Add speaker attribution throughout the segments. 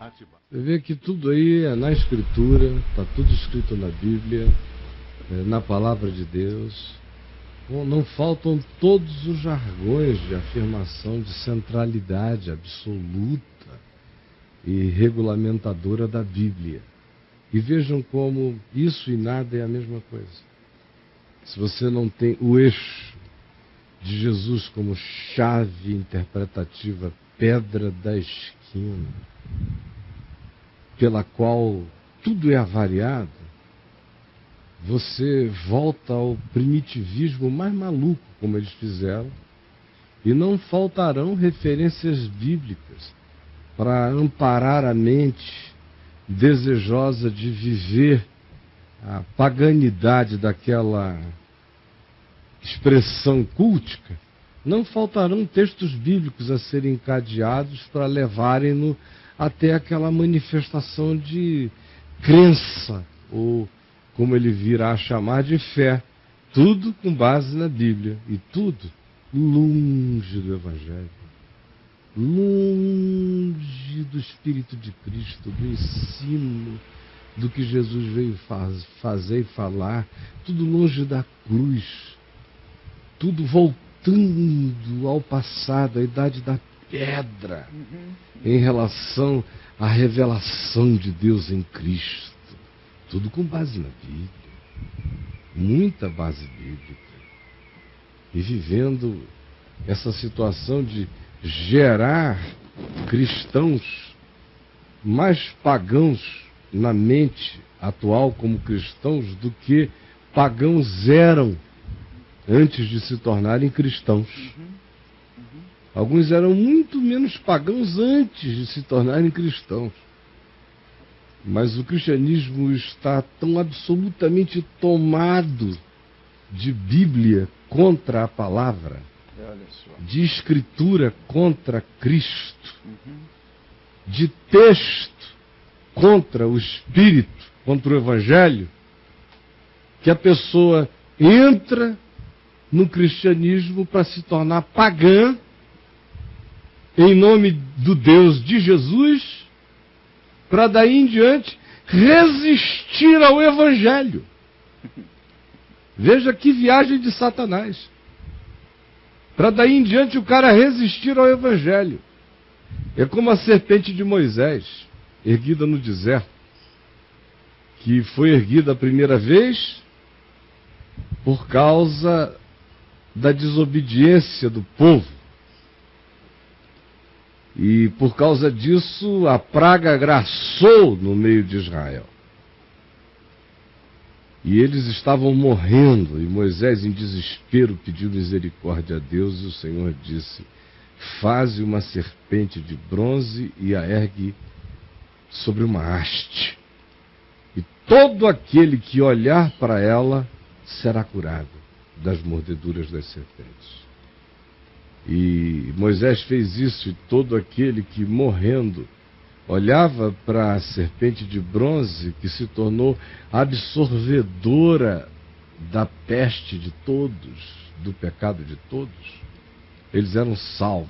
Speaker 1: Você vê que tudo aí é na Escritura, está tudo escrito na Bíblia, na Palavra de Deus. Não faltam todos os jargões de afirmação de centralidade absoluta e regulamentadora da Bíblia. E vejam como isso e nada é a mesma coisa. Se você não tem o eixo de Jesus como chave interpretativa, pedra da esquina, pela qual tudo é avariado, você volta ao primitivismo mais maluco, como eles fizeram, e não faltarão referências bíblicas para amparar a mente desejosa de viver a paganidade daquela expressão cultica. Não faltarão textos bíblicos a serem encadeados para levarem-no até aquela manifestação de crença, ou como ele virá a chamar, de fé. Tudo com base na Bíblia, e tudo longe do Evangelho, longe do Espírito de Cristo, do ensino do que Jesus veio fazer e falar, tudo longe da cruz, tudo voltando ao passado, à idade da pedra, em relação à revelação de Deus em Cristo. Tudo com base na Bíblia, muita base bíblica. E vivendo essa situação de gerar cristãos mais pagãos na mente atual como cristãos do que pagãos eram antes de se tornarem cristãos. Alguns eram muito menos pagãos antes de se tornarem cristãos. Mas o cristianismo está tão absolutamente tomado de Bíblia contra a palavra, de Escritura contra Cristo, de texto contra o Espírito, contra o Evangelho, que a pessoa entra no cristianismo para se tornar pagã em nome do Deus de Jesus, para daí em diante resistir ao Evangelho. Veja que viagem de Satanás. Para daí em diante o cara resistir ao Evangelho. É como a serpente de Moisés, erguida no deserto, que foi erguida a primeira vez por causa da desobediência do povo. E por causa disso a praga graçou no meio de Israel. E eles estavam morrendo, e Moisés, em desespero, pediu misericórdia a Deus, e o Senhor disse: faze uma serpente de bronze e a ergue sobre uma haste, e todo aquele que olhar para ela será curado das mordeduras das serpentes. E Moisés fez isso, e todo aquele que, morrendo, olhava para a serpente de bronze, que se tornou absorvedora da peste de todos, do pecado de todos, eles eram salvos.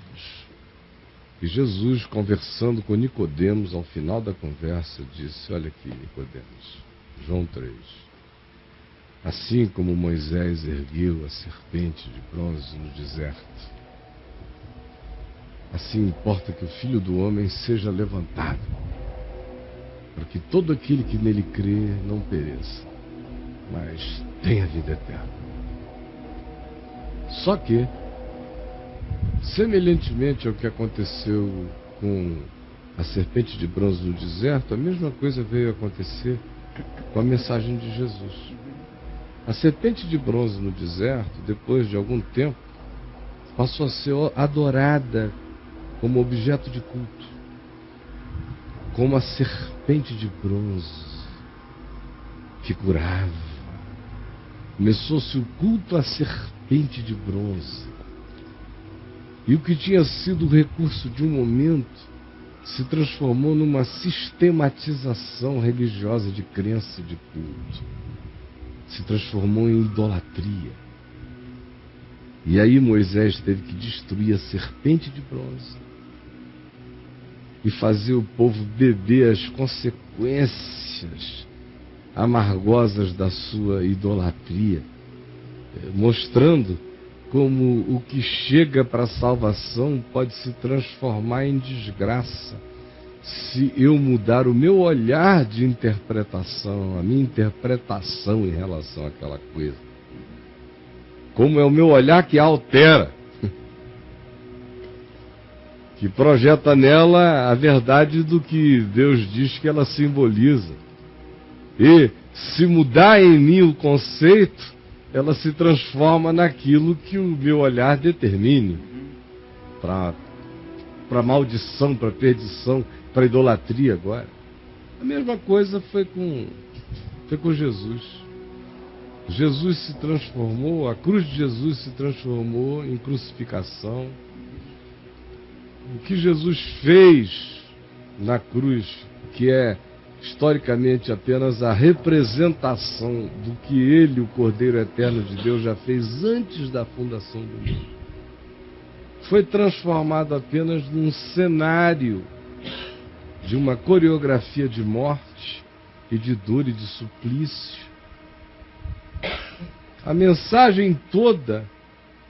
Speaker 1: E Jesus, conversando com Nicodemos, ao final da conversa, disse: olha aqui, Nicodemos, João 3, assim como Moisés ergueu a serpente de bronze no deserto, assim importa que o Filho do Homem seja levantado, para que todo aquele que nele crê não pereça, mas tenha vida eterna. Só que, semelhantemente ao que aconteceu com a serpente de bronze no deserto, a mesma coisa veio acontecer com a mensagem de Jesus. A serpente de bronze no deserto, depois de algum tempo, passou a ser adorada como objeto de culto, como a serpente de bronze que curava. Começou-se o culto à serpente de bronze. E o que tinha sido o recurso de um momento se transformou numa sistematização religiosa de crença e de culto. Se transformou em idolatria. E aí Moisés teve que destruir a serpente de bronze e fazer o povo beber as consequências amargosas da sua idolatria, mostrando como o que chega para a salvação pode se transformar em desgraça se eu mudar o meu olhar de interpretação, a minha interpretação em relação àquela coisa. Como é o meu olhar que a altera, que projeta nela a verdade do que Deus diz que ela simboliza. E se mudar em mim o conceito, ela se transforma naquilo que o meu olhar determine, para maldição, para perdição, para idolatria agora. A mesma coisa foi com Jesus. Jesus se transformou, a cruz de Jesus se transformou em crucificação. O que Jesus fez na cruz, que é historicamente apenas a representação do que ele, o Cordeiro Eterno de Deus, já fez antes da fundação do mundo, foi transformado apenas num cenário de uma coreografia de morte e de dor e de suplício. A mensagem toda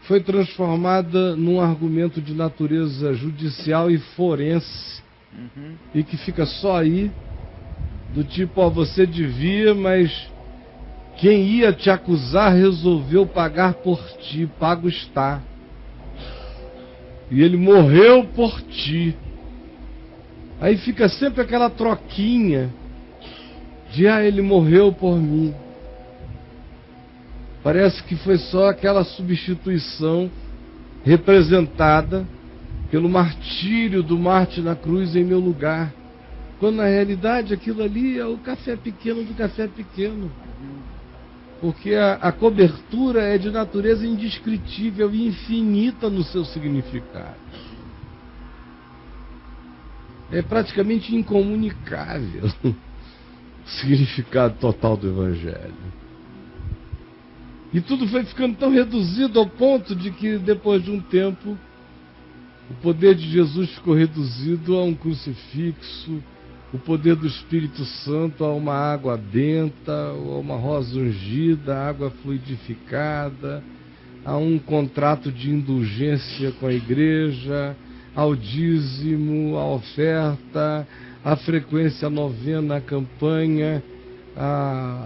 Speaker 1: foi transformada num argumento de natureza judicial e forense, e que fica só aí, do tipo, ó, você devia, mas quem ia te acusar resolveu pagar por ti, pago está. E ele morreu por ti. Aí fica sempre aquela troquinha de, ele morreu por mim. Parece que foi só aquela substituição representada pelo martírio do Marte na cruz em meu lugar. Quando na realidade aquilo ali é o café pequeno do café pequeno. Porque a cobertura é de natureza indescritível e infinita no seu significado. É praticamente incomunicável o significado total do Evangelho. E tudo foi ficando tão reduzido ao ponto de que, depois de um tempo, o poder de Jesus ficou reduzido a um crucifixo, o poder do Espírito Santo a uma água benta, a uma rosa ungida, água fluidificada, a um contrato de indulgência com a igreja, ao dízimo, à oferta, à frequência novena, à campanha,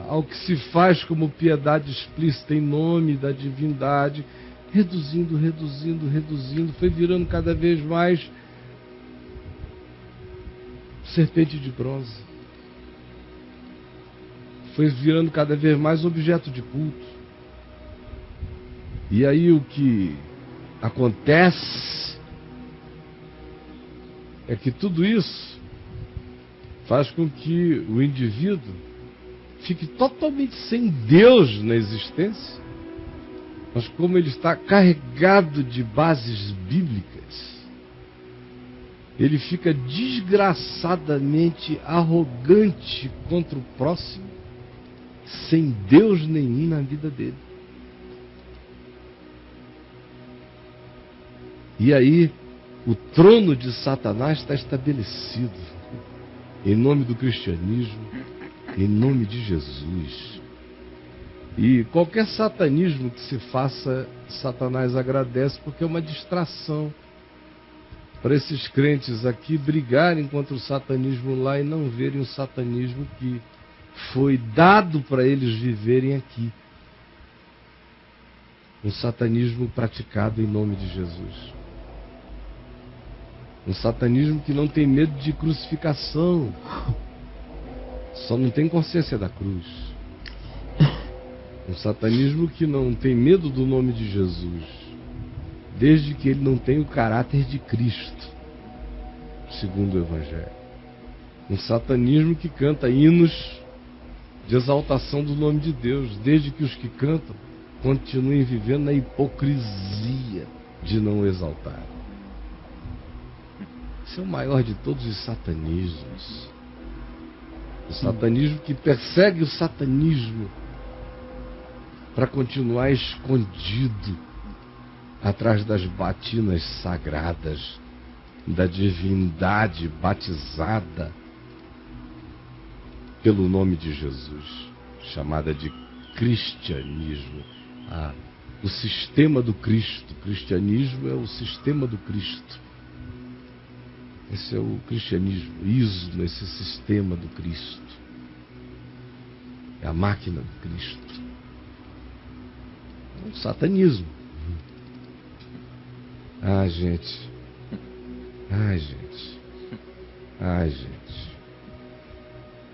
Speaker 1: ao que se faz como piedade explícita em nome da divindade, reduzindo, foi virando cada vez mais serpente de bronze. Foi virando cada vez mais objeto de culto. E aí o que acontece é que tudo isso faz com que o indivíduo fique totalmente sem Deus na existência, mas como ele está carregado de bases bíblicas, ele fica desgraçadamente arrogante contra o próximo, sem Deus nenhum na vida dele. E aí, o trono de Satanás está estabelecido, em nome do cristianismo, em nome de Jesus. E qualquer satanismo que se faça, Satanás agradece, porque é uma distração para esses crentes aqui brigarem contra o satanismo lá e não verem o satanismo que foi dado para eles viverem aqui. Um satanismo praticado em nome de Jesus. Um satanismo que não tem medo de crucificação, só não tem consciência da cruz. Um satanismo que não tem medo do nome de Jesus, desde que ele não tenha o caráter de Cristo, segundo o Evangelho. Um satanismo que canta hinos de exaltação do nome de Deus, desde que os que cantam continuem vivendo na hipocrisia de não o exaltar. Esse é o maior de todos os satanismos. O satanismo que persegue o satanismo para continuar escondido atrás das batinas sagradas da divindade batizada pelo nome de Jesus, chamada de cristianismo. O sistema do Cristo. O cristianismo é o sistema do Cristo. Esse é o cristianismo, ismo, esse sistema do Cristo. É a máquina do Cristo. É o satanismo. Gente.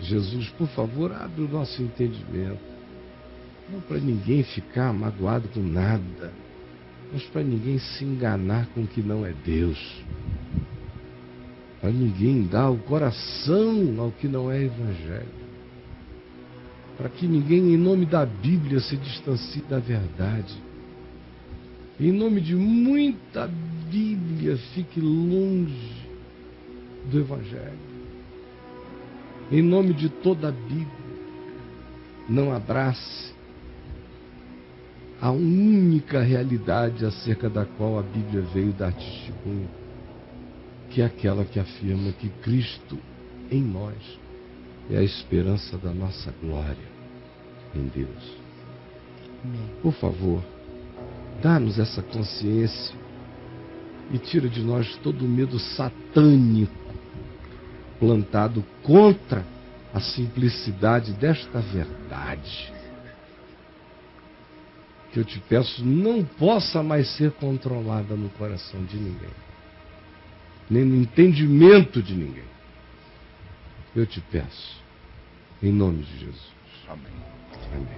Speaker 1: Jesus, por favor, abre o nosso entendimento. Não para ninguém ficar magoado com nada, mas para ninguém se enganar com o que não é Deus. Para ninguém dar o coração ao que não é Evangelho. Para que ninguém, em nome da Bíblia, se distancie da verdade. Em nome de muita Bíblia, fique longe do Evangelho. Em nome de toda a Bíblia, não abrace a única realidade acerca da qual a Bíblia veio dar testemunho, que é aquela que afirma que Cristo em nós é a esperança da nossa glória em Deus. Por favor, dá-nos essa consciência e tira de nós todo o medo satânico plantado contra a simplicidade desta verdade, que eu te peço não possa mais ser controlada no coração de ninguém, nem no entendimento de ninguém. Eu te peço, em nome de Jesus.
Speaker 2: Amém.
Speaker 1: Amém.